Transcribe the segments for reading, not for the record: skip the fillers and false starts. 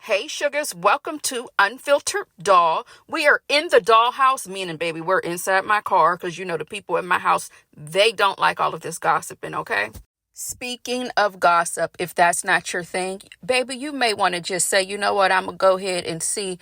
Hey sugars, welcome to Unfiltered Doll. We are in the dollhouse, meaning baby, we're inside my car because you know the people in my house, they don't like all of this gossiping, okay? Speaking of gossip, if that's not your thing, baby, you may want to just say, you know what, I'm going to go ahead and see.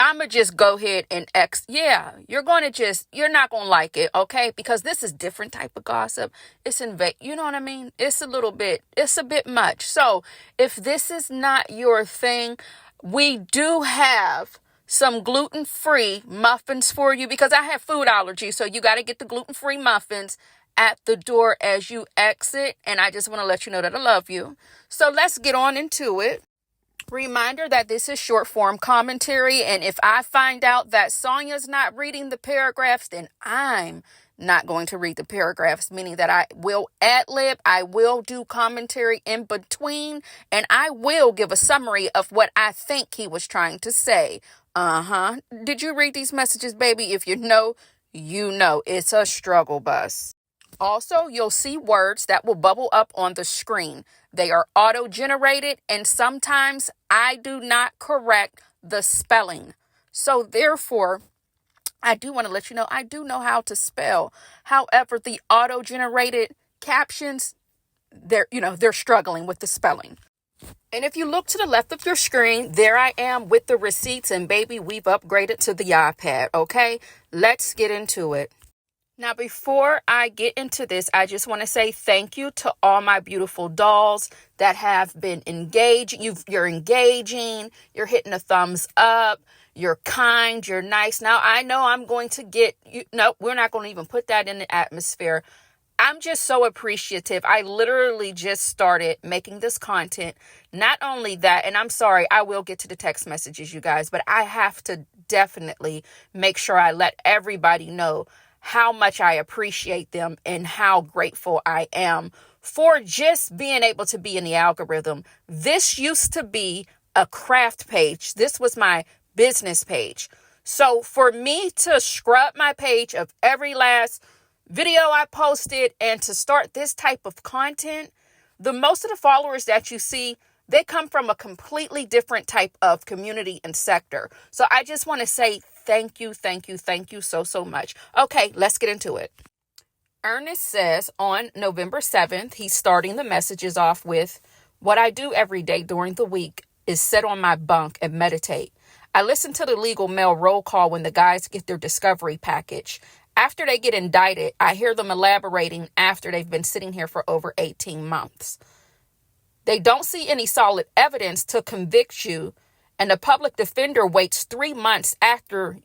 I'm going to just go ahead and yeah, you're not going to like it, okay? Because this is different type of gossip. It's you know what I mean? It's a bit much. So if this is not your thing, we do have some gluten-free muffins for you because I have food allergies. So you got to get the gluten-free muffins at the door as you exit. And I just want to let you know that I love you. So let's get on into it. Reminder that this is short form commentary, and if I find out that Sonya's not reading the paragraphs, then I'm not going to read the paragraphs, meaning that I will ad-lib, I will do commentary in between, and I will give a summary of what I think he was trying to say. Did you read these messages, baby? If you know, you know. It's a struggle bus. Also, you'll see words that will bubble up on the screen. They are auto-generated, and sometimes I do not correct the spelling. So therefore, I do want to let you know, I do know how to spell. However, the auto-generated captions, they're struggling with the spelling. And if you look to the left of your screen, there I am with the receipts, and baby, we've upgraded to the iPad, okay? Let's get into it. Now, before I get into this, I just want to say thank you to all my beautiful dolls that have been engaged. You're engaging, you're hitting a thumbs up, you're kind, you're nice. Now, I know I'm going to get, no, we're not going to even put that in the atmosphere. I'm just so appreciative. I literally just started making this content. Not only that, and I'm sorry, I will get to the text messages, you guys, but I have to definitely make sure I let everybody know how much I appreciate them and how grateful I am for just being able to be in the algorithm. This used to be a craft page. This was my business page. So for me to scrub my page of every last video I posted and to start this type of content, most of the followers that you see, they come from a completely different type of community and sector. So I just want to say thank you so much. Okay, let's get into it. Ernest says on November 7th, he's starting the messages off with, what I do every day during the week is sit on my bunk and meditate. I listen to the legal mail roll call when the guys get their discovery package. After they get indicted, I hear them elaborating after they've been sitting here for over 18 months. They don't see any solid evidence to convict you, and the public defender waits 3 months after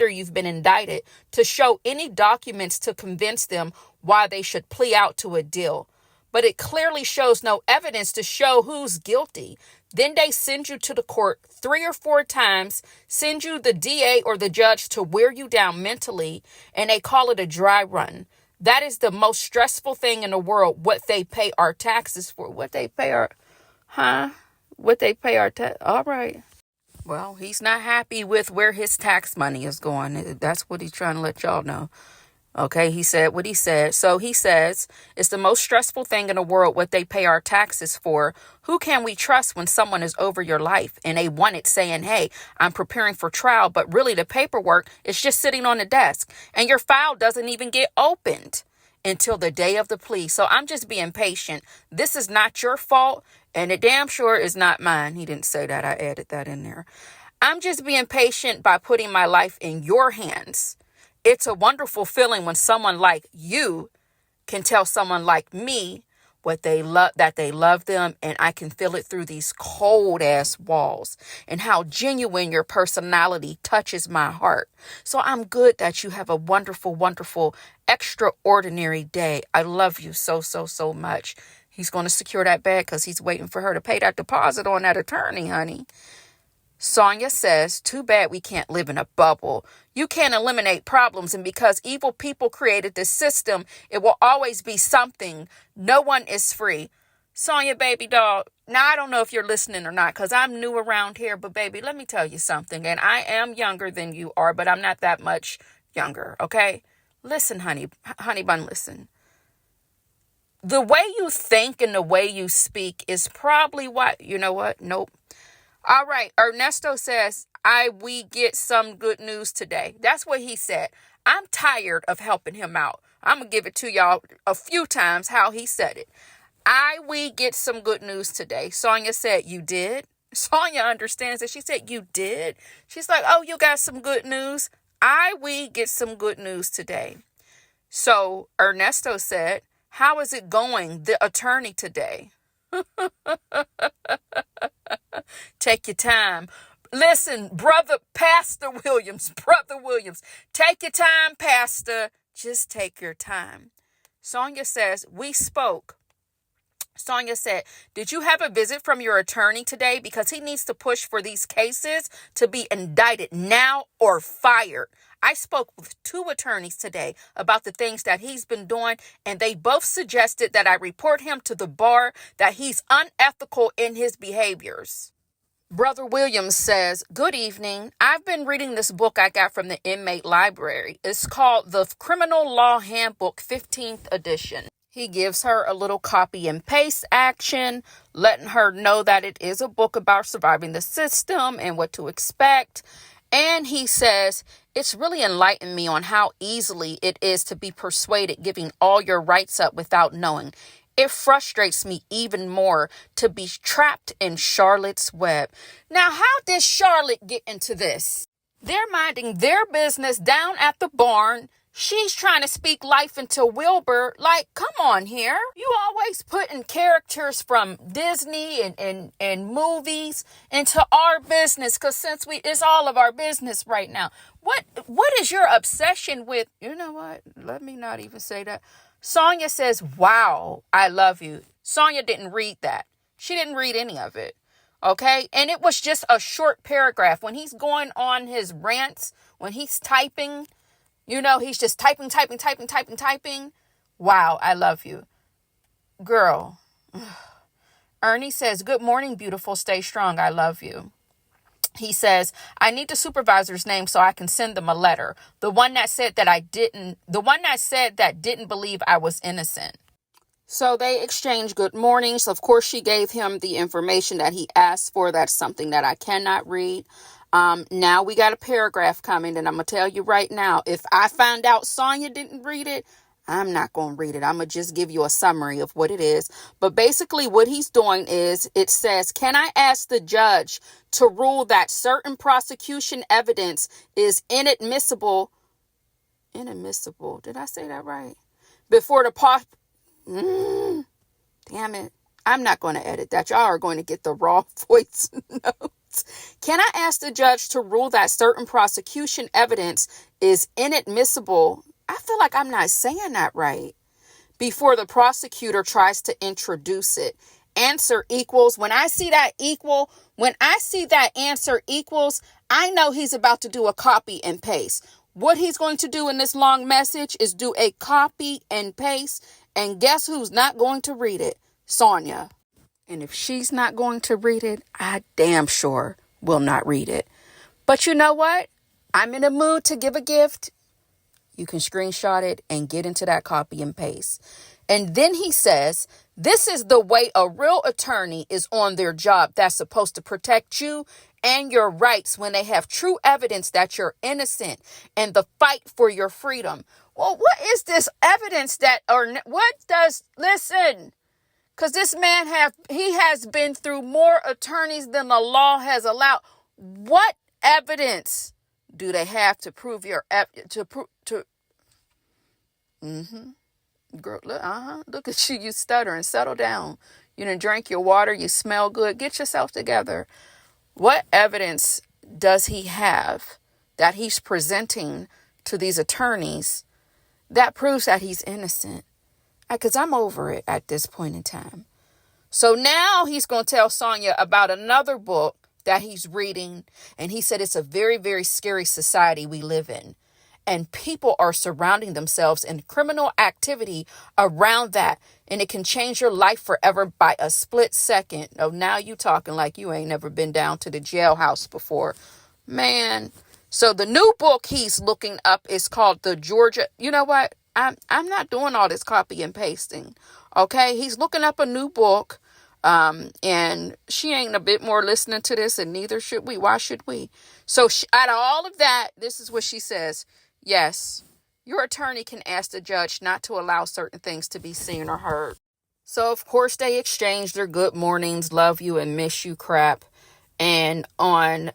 you've been indicted to show any documents to convince them why they should plea out to a deal. But it clearly shows no evidence to show who's guilty. Then they send you to the court 3 or 4 times, send you the DA or the judge to wear you down mentally, and they call it a dry run. That is the most stressful thing in the world, what they pay our taxes for. What they pay our all right. Well, he's not happy with where his tax money is going. That's what he's trying to let y'all know. Okay, he said what he said. So he says, it's the most stressful thing in the world, what they pay our taxes for. Who can we trust when someone is over your life and they want it saying, hey, I'm preparing for trial, but really the paperwork is just sitting on the desk and your file doesn't even get opened until the day of the plea. So I'm just being patient. This is not your fault, and it damn sure is not mine. He didn't say that. I added that in there. I'm just being patient by putting my life in your hands. It's a wonderful feeling when someone like you can tell someone like me what they love, that they love them, and I can feel it through these cold ass walls, and how genuine your personality touches my heart. So I'm good that you have a wonderful, wonderful, extraordinary day. I love you so much. He's going to secure that bag because he's waiting for her to pay that deposit on that attorney, honey. Sonya says, too bad we can't live in a bubble. You can't eliminate problems, and because evil people created this system, it will always be something. No one is free. Sonya, baby doll, now I don't know if you're listening or not because I'm new around here, but baby, let me tell you something, and I am younger than you are, but I'm not that much younger, okay? Listen, honey bun, listen. the way you think and the way you speak is probably why, you know what? Nope. All right. Ernesto says, we get some good news today. That's what he said. I'm tired of helping him out. I'm going to give it to y'all a few times how he said it. We get some good news today. Sonya said, you did? Sonya understands it. She said, you did? She's like, oh, you got some good news? We get some good news today. So Ernesto said, how is it going, the attorney today? Take your time. Listen, Pastor Williams, take your time, Pastor. Just take your time. Sonya says, we spoke. Sonya said, did you have a visit from your attorney today? Because he needs to push for these cases to be indicted now or fired. I spoke with 2 attorneys today about the things that he's been doing, and they both suggested that I report him to the bar, that he's unethical in his behaviors. Brother Williams says, good evening. I've been reading this book I got from the inmate library. It's called The Criminal Law Handbook, 15th edition. He gives her a little copy and paste action, letting her know that it is a book about surviving the system and what to expect. And he says, it's really enlightened me on how easily it is to be persuaded, giving all your rights up without knowing. It frustrates me even more to be trapped in Charlotte's web. Now, how did Charlotte get into this? They're minding their business down at the barn. She's trying to speak life into Wilbur. Like, come on here. You always putting characters from Disney and movies into our business, because since it's all of our business right now. What is your obsession with? You know what? Let me not even say that. Sonya says, wow, I love you. Sonya didn't read that. She didn't read any of it. Okay? And it was just a short paragraph. When he's going on his rants, when he's typing, he's just typing. Wow, I love you. Girl. Ernie says, good morning, beautiful. Stay strong. I love you. He says, I need the supervisor's name so I can send them a letter. The one that said that didn't believe I was innocent. So they exchanged good mornings. Of course, she gave him the information that he asked for. That's something that I cannot read. Now we got a paragraph coming, and I'm going to tell you right now, if I find out Sonya didn't read it, I'm not going to read it. I'm going to just give you a summary of what it is. But basically what he's doing is, it says, can I ask the judge to rule that certain prosecution evidence is inadmissible? Inadmissible. Did I say that right? Before the damn it. I'm not going to edit that. Y'all are going to get the raw voice notes. Can I ask the judge to rule that certain prosecution evidence is inadmissible? I feel like I'm not saying that right. Before the prosecutor tries to introduce it. Answer equals. When I see that answer equals, I know he's about to do a copy and paste. What he's going to do in this long message is do a copy and paste. And guess who's not going to read it? Sonya. And if she's not going to read it, I damn sure will not read it. But you know what? I'm in a mood to give a gift. You can screenshot it and get into that copy and paste. And then he says, this is the way a real attorney is on their job that's supposed to protect you and your rights when they have true evidence that you're innocent and the fight for your freedom. Well, what is this evidence listen, because this man has been through more attorneys than the law has allowed. What evidence do they have to prove your Girl, look at you stuttering. Settle down. You done drank your water. You smell good. Get yourself together. What evidence does he have that he's presenting to these attorneys that proves that he's innocent? Because I'm over it at this point in time. So now he's going to tell Sonya about another book that he's reading. And he said it's a very, very scary society we live in. And people are surrounding themselves in criminal activity around that. And it can change your life forever by a split second. Oh, now you talking like you ain't never been down to the jailhouse before. Man. So the new book he's looking up is called The Georgia. You know what? I'm not doing all this copy and pasting. Okay, he's looking up a new book. And she ain't a bit more listening to this, and neither should we. Why should we? So out of all of that, this is what she says. Yes, your attorney can ask the judge not to allow certain things to be seen or heard. So, of course, they exchange their good mornings, love you, and miss you crap. And on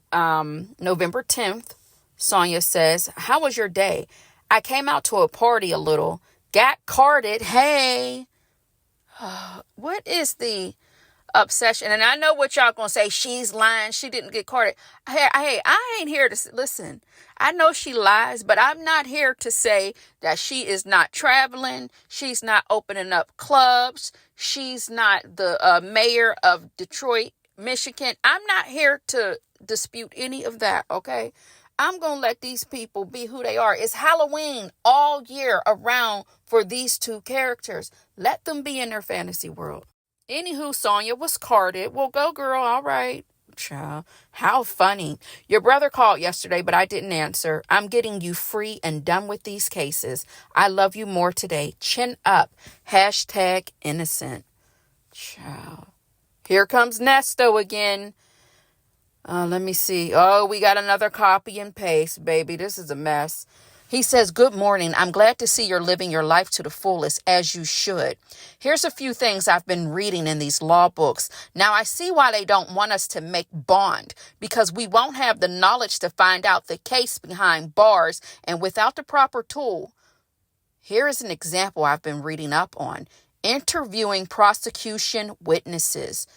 November 10th, Sonya says, how was your day? I came out to a party a little, got carded. Hey, what is the obsession? And I know what y'all gonna say. She's lying. She didn't get carded. Hey, I ain't here to listen. I know she lies, but I'm not here to say that she is not traveling. She's not opening up clubs. She's not the mayor of Detroit, Michigan. I'm not here to dispute any of that, okay? I'm going to let these people be who they are. It's Halloween all year around for these two characters. Let them be in their fantasy world. Anywho, Sonya was carded. Well, go girl. All right. Child, how funny. Your brother called yesterday, but I didn't answer. I'm getting you free and done with these cases. I love you more today. Chin up. Hashtag innocent. Child. Here comes Nesto again. Let me see. Oh, we got another copy and paste, baby. This is a mess. He says, good morning. I'm glad to see you're living your life to the fullest, as you should. Here's a few things I've been reading in these law books. Now, I see why they don't want us to make bond, because we won't have the knowledge to find out the case behind bars, and without the proper tool. Here is an example I've been reading up on. Interviewing prosecution witnesses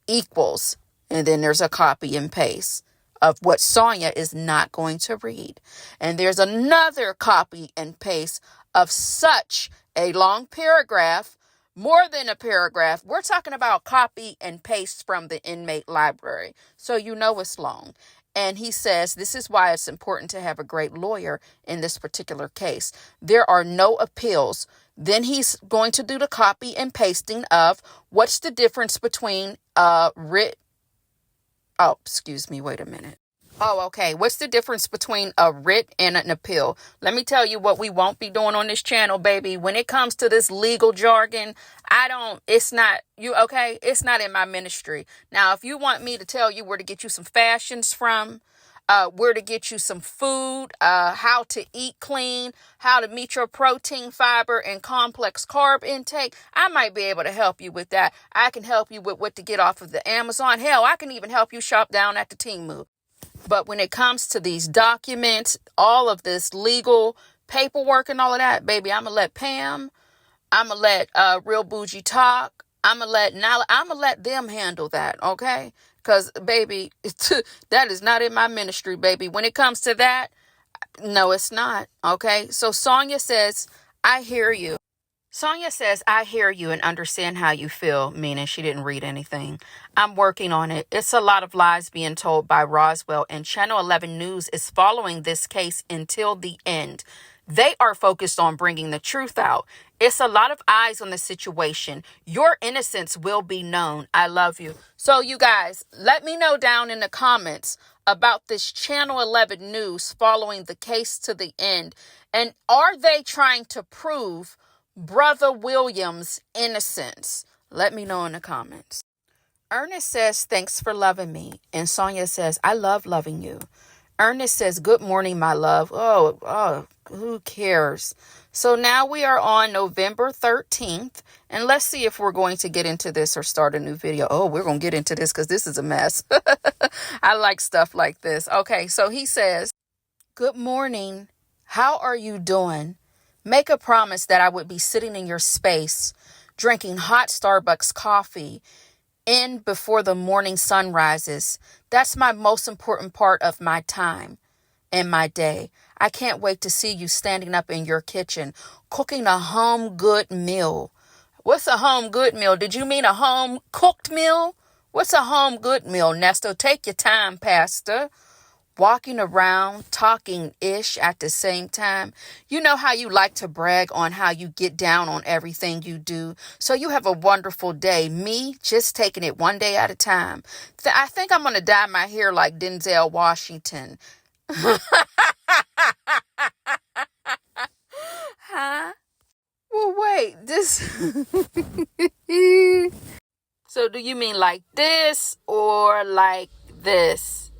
equals, and then there's a copy and paste of what Sonya is not going to read. And there's another copy and paste of such a long paragraph, more than a paragraph. We're talking about copy and paste from the inmate library. So you know it's long. And he says, this is why it's important to have a great lawyer in this particular case. There are no appeals. Then he's going to do the copy and pasting of what's the difference between writ. Oh, excuse me. Wait a minute. Oh, okay. What's the difference between a writ and an appeal? Let me tell you what we won't be doing on this channel, baby. When it comes to this legal jargon, it's not in my ministry. Now, if you want me to tell you where to get you some fashions from, where to get you some food, how to eat clean, how to meet your protein, fiber, and complex carb intake, I might be able to help you with that. I can help you with what to get off of the Amazon. Hell, I can even help you shop down at the Temu. But when it comes to these documents, all of this legal paperwork and all of that, baby, I'm going to let Pam, I'm going to let Real Bougie Talk, I'm going to let Nala, I'm going to let them handle that, okay? Because, baby, that is not in my ministry, baby. When it comes to that, no, it's not, okay? So Sonya says, I hear you. Sonya says, I hear you and understand how you feel, meaning she didn't read anything. I'm working on it. It's a lot of lies being told by Roswell, and Channel 11 News is following this case until the end. They are focused on bringing the truth out. It's a lot of eyes on the situation. Your innocence will be known. I love you. So you guys, let me know down in the comments about this Channel 11 News following the case to the end. And are they trying to prove Brother Williams' innocence? Let me know in the comments. Ernest says, thanks for loving me. And Sonya says, I love loving you. Ernest says, good morning, my love. Oh, who cares? So now we are on November 13th. And let's see if we're going to get into this or start a new video. Oh, we're going to get into this because this is a mess. I like stuff like this. Okay, so he says, good morning. How are you doing? Make a promise that I would be sitting in your space, drinking hot Starbucks coffee in before the morning sun rises. That's my most important part of my time and my day. I can't wait to see you standing up in your kitchen, cooking a home good meal. What's a home good meal? Did you mean a home cooked meal? What's a home good meal, Nesto? Take your time, Pastor. Walking around, talking-ish at the same time. You know how you like to brag on how you get down on everything you do. So you have a wonderful day. Me, just taking it one day at a time. I think I'm going to dye my hair like Denzel Washington. Huh? Well, wait, this. So do you mean like this or like this?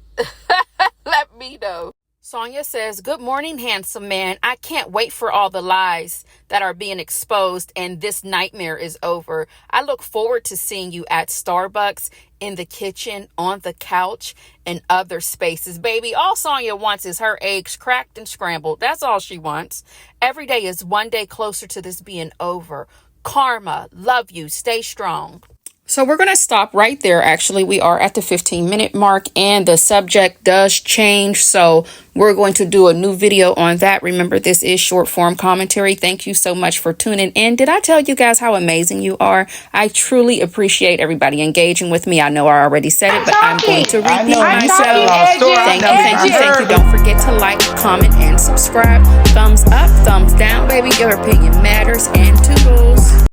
Let me know. Sonya says, good morning, handsome man. I can't wait for all the lies that are being exposed and this nightmare is over. I look forward to seeing you at Starbucks, in the kitchen, on the couch, and other spaces. Baby, all Sonya wants is her eggs cracked and scrambled. That's all she wants. Every day is one day closer to this being over. Karma, love you, stay strong. So we're going to stop right there. Actually, we are at the 15-minute mark and the subject does change. So we're going to do a new video on that. Remember, this is short form commentary. Thank you so much for tuning in. Did I tell you guys how amazing you are? I truly appreciate everybody engaging with me. I know I already said it, but I'm going to repeat myself. Thank you. Don't forget to like, comment, and subscribe. Thumbs up, thumbs down, baby. Your opinion matters. And toodles.